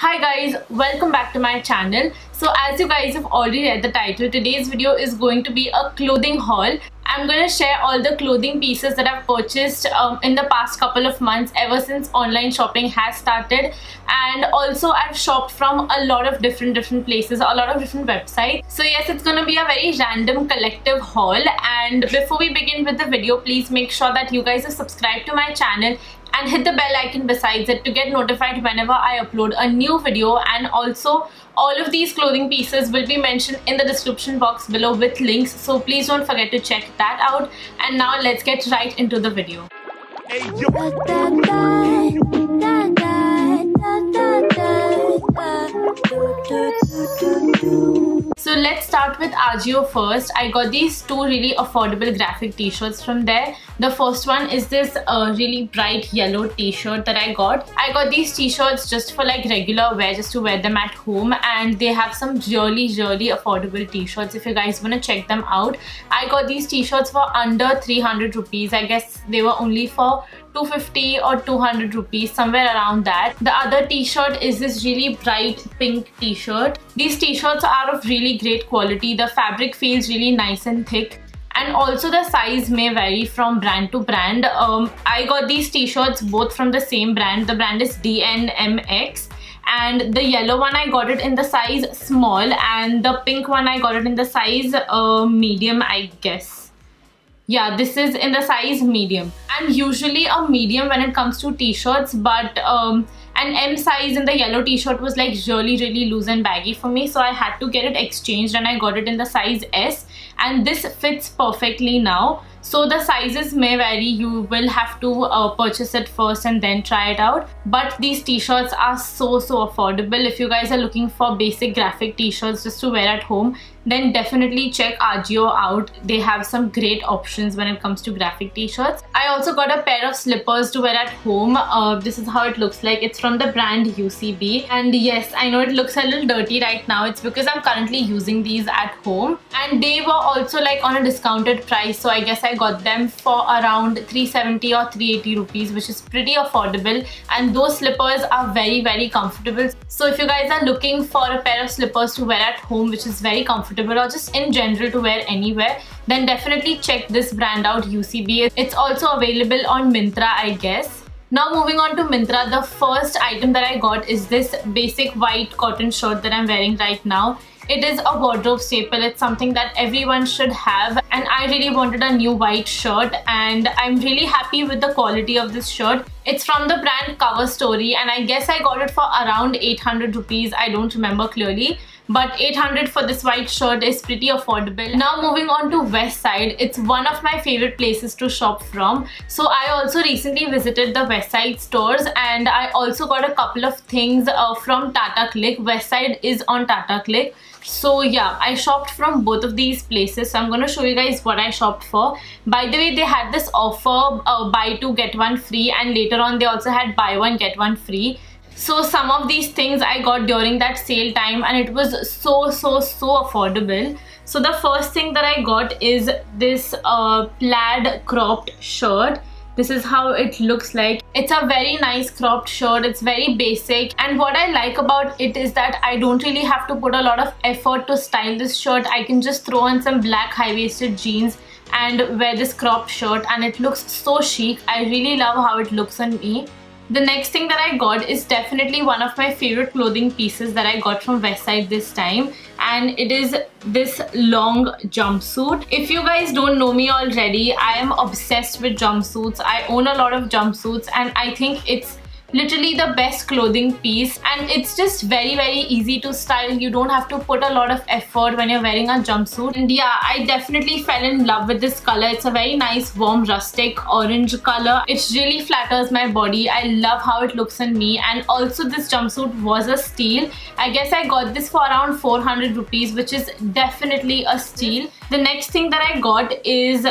Hi guys, welcome back to my channel. So as you guys have already read the title, today's video is going to be a clothing haul. I'm going to share all the clothing pieces that I've purchased in the past couple of months ever since online shopping has started, and also I've shopped from a lot of different places, a lot of different websites. So yes, it's going to be a very random collective haul, and before we begin with the video, please make sure that you guys are subscribed to my channel and hit the bell icon besides it to get notified whenever I upload a new video. And also all of these clothing pieces will be mentioned in the description box below with links, so please don't forget to check that out. And now let's get right into the video. So let's start with Ajio first. I got these two really affordable graphic t-shirts from there. The first one is this really bright yellow t-shirt that I got. I got these t-shirts just for like regular wear, just to wear them at home, and they have some really affordable t-shirts if you guys want to check them out. I got these t-shirts for under 300 rupees. I guess they were only for 250 or 200 rupees, somewhere around that. The other t-shirt is this really bright pink t-shirt. These t-shirts are of really great quality. The fabric feels really nice and thick, and also the size may vary from brand to brand. I got these t-shirts both from the same brand. The brand is DNMX, and the yellow one I got it in the size small, and the pink one I got it in the size medium, I guess. Yeah, this is in the size medium. I'm usually a medium when it comes to t-shirts, but an M size in the yellow t-shirt was like really loose and baggy for me, so I had to get it exchanged and I got it in the size S, and this fits perfectly now. So the sizes may vary. You will have to purchase it first and then try it out. But these t-shirts are so affordable. If you guys are looking for basic graphic t-shirts just to wear at home, then definitely check Ajio out. They have some great options when it comes to graphic t-shirts. I also got a pair of slippers to wear at home. This is how it looks like. It's from the brand UCB, and yes, I know it looks a little dirty right now. It's because I'm currently using these at home, and they were also like on a discounted price, so I guess I got them for around 370 or 380 rupees, which is pretty affordable, and those slippers are very comfortable. So if you guys are looking for a pair of slippers to wear at home which is very comfortable, or just in general to wear anywhere, then definitely check this brand out, UCB. It's also available on Myntra, I guess. Now moving on to Myntra, the first item that I got is this basic white cotton shirt that I'm wearing right now. It is a wardrobe staple. It's something that everyone should have, and I really wanted a new white shirt, and I'm really happy with the quality of this shirt. It's from the brand Cover Story, and I guess I got it for around 800 rupees. I don't remember clearly, but 800 for this white shirt is pretty affordable. Now moving on to Westside. It's one of my favorite places to shop from. So I also recently visited the Westside stores, and I also got a couple of things from Tata Click. Westside is on Tata Click. So yeah, I shopped from both of these places. So I'm going to show you guys what I shopped for. By the way, they had this offer, buy two get one free, and later on they also had buy one get one free. So some of these things I got during that sale time, and it was so affordable. So the first thing that I got is this plaid cropped shirt. This is how it looks like. It's a very nice cropped shirt. It's very basic, and what I like about it is that I don't really have to put a lot of effort to style this shirt. I can just throw on some black high-waisted jeans and wear this cropped shirt, and it looks so chic. I really love how it looks on me. The next thing that I got is definitely one of my favorite clothing pieces that I got from Westside this time, and it is this long jumpsuit. If you guys don't know me already, I am obsessed with jumpsuits. I own a lot of jumpsuits, and I think it's literally the best clothing piece, and it's just very easy to style. You don't have to put a lot of effort when you're wearing a jumpsuit. And yeah, I definitely fell in love with this color. It's a very nice warm rustic orange color. It really flatters my body. I love how it looks on me, and also this jumpsuit was a steal. I guess I got this for around 400 rupees, which is definitely a steal. The next thing that I got is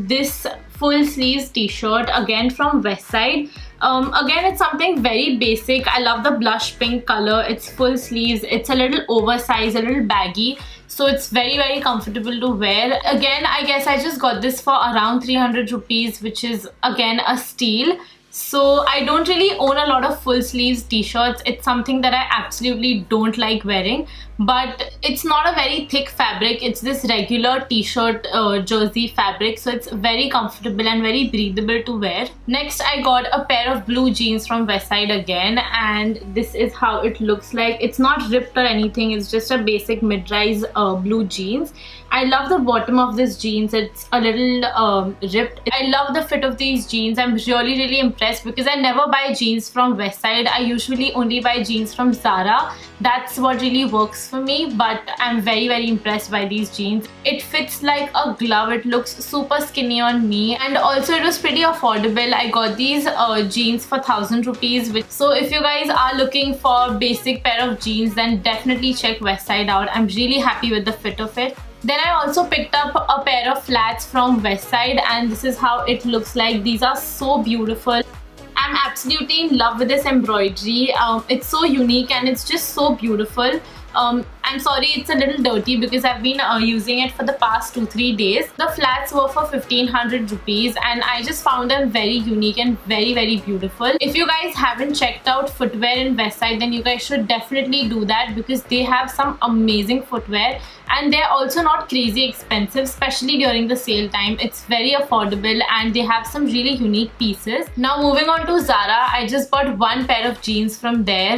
this full sleeves t-shirt, again from Westside. Again, it's something very basic. I love the blush pink color. It's full sleeves. It's a little oversized, a little baggy. So it's very comfortable to wear. Again, I guess I just got this for around 300 rupees, which is again a steal. So I don't really own a lot of full sleeves t-shirts. It's something that I absolutely don't like wearing, but it's not a very thick fabric. It's this regular t-shirt jersey fabric, so it's very comfortable and very breathable to wear. Next, I got a pair of blue jeans from Westside again, and this is how it looks like. It's not ripped or anything, it's just a basic mid-rise blue jeans. I love the bottom of this jeans. It's a little ripped. I love the fit of these jeans. I'm really impressed because I never buy jeans from Westside. I usually only buy jeans from Zara. That's what really works for me, but I'm very impressed by these jeans. It fits like a glove. It looks super skinny on me, and also it was pretty affordable. I got these jeans for 1000 rupees. So if you guys are looking for a basic pair of jeans, then definitely check Westside out. I'm really happy with the fit of it. Then I also picked up a pair of flats from Westside, and this is how it looks like. These are so beautiful. I'm absolutely in love with this embroidery. It's so unique and it's just so beautiful. I'm sorry it's a little dirty because I've been using it for the past 2-3 days. The flats were for 1500 rupees and I just found them very unique and very beautiful. If you guys haven't checked out footwear in Westside, then you guys should definitely do that because they have some amazing footwear and they're also not crazy expensive, especially during the sale time. It's very affordable and they have some really unique pieces. Now moving on to Zara, I just bought one pair of jeans from there.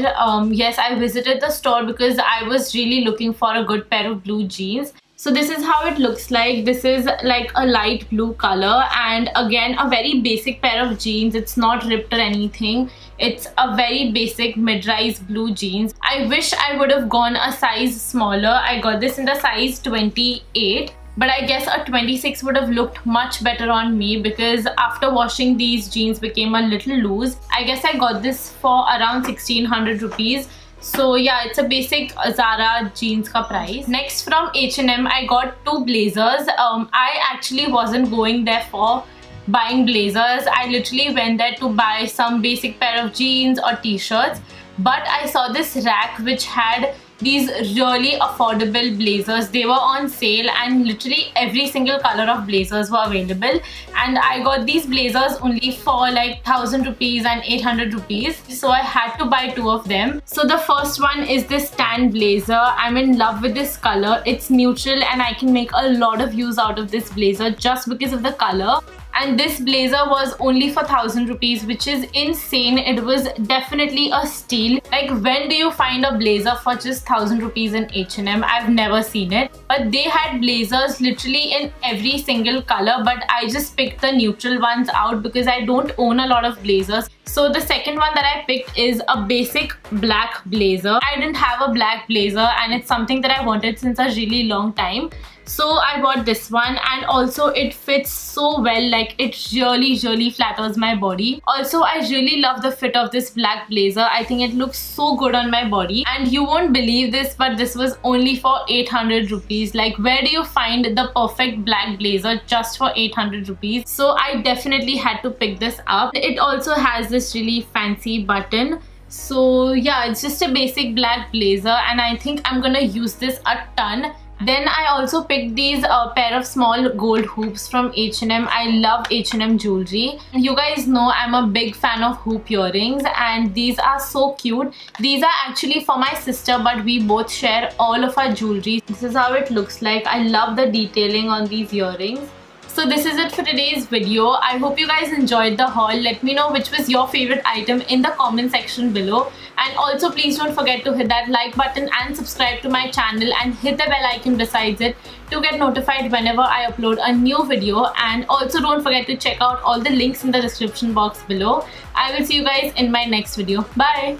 Yes, I visited the store because I was really looking for a good pair of blue jeans. So this is how it looks like. This is like a light blue color and again a very basic pair of jeans. It's not ripped or anything. It's a very basic mid-rise blue jeans. I wish I would have gone a size smaller. I got this in the size 28. But I guess a 26 would have looked much better on me because after washing these jeans became a little loose. I guess I got this for around 1600 rupees. So yeah, it's a basic Zara jeans ka price. Next from H&M, I got two blazers. I actually wasn't going there for buying blazers. I literally went there to buy some basic pair of jeans or t-shirts. But I saw this rack which had these really affordable blazers. They were on sale and literally every single color of blazers were available, and I got these blazers only for like 1000 rupees and 800 rupees, so I had to buy two of them. So the first one is this tan blazer. I'm in love with this color. It's neutral and I can make a lot of use out of this blazer just because of the color. And this blazer was only for 1000 rupees, which is insane. It was definitely a steal. Like, when do you find a blazer for just 1000 rupees in H&M? I've never seen it. But they had blazers literally in every single color, but I just picked the neutral ones out because I don't own a lot of blazers. So the second one that I picked is a basic black blazer. I didn't have a black blazer and it's something that I wanted since a really long time. So I bought this one, and also it fits so well. Like, it really flatters my body. Also, I really love the fit of this black blazer. I think it looks so good on my body, and you won't believe this, but this was only for 800 rupees. Like, where do you find the perfect black blazer just for 800 rupees? So I definitely had to pick this up. It also has this really fancy button. So yeah, it's just a basic black blazer and I think I'm gonna use this a ton. Then I also picked these pair of small gold hoops from H&M. I love H&M jewelry. You guys know I'm a big fan of hoop earrings and these are so cute. These are actually for my sister, but we both share all of our jewelry. This is how it looks like. I love the detailing on these earrings. So this is it for today's video. I hope you guys enjoyed the haul. Let me know which was your favorite item in the comment section below. And also please don't forget to hit that like button and subscribe to my channel and hit the bell icon besides it to get notified whenever I upload a new video. And also don't forget to check out all the links in the description box below. I will see you guys in my next video. Bye!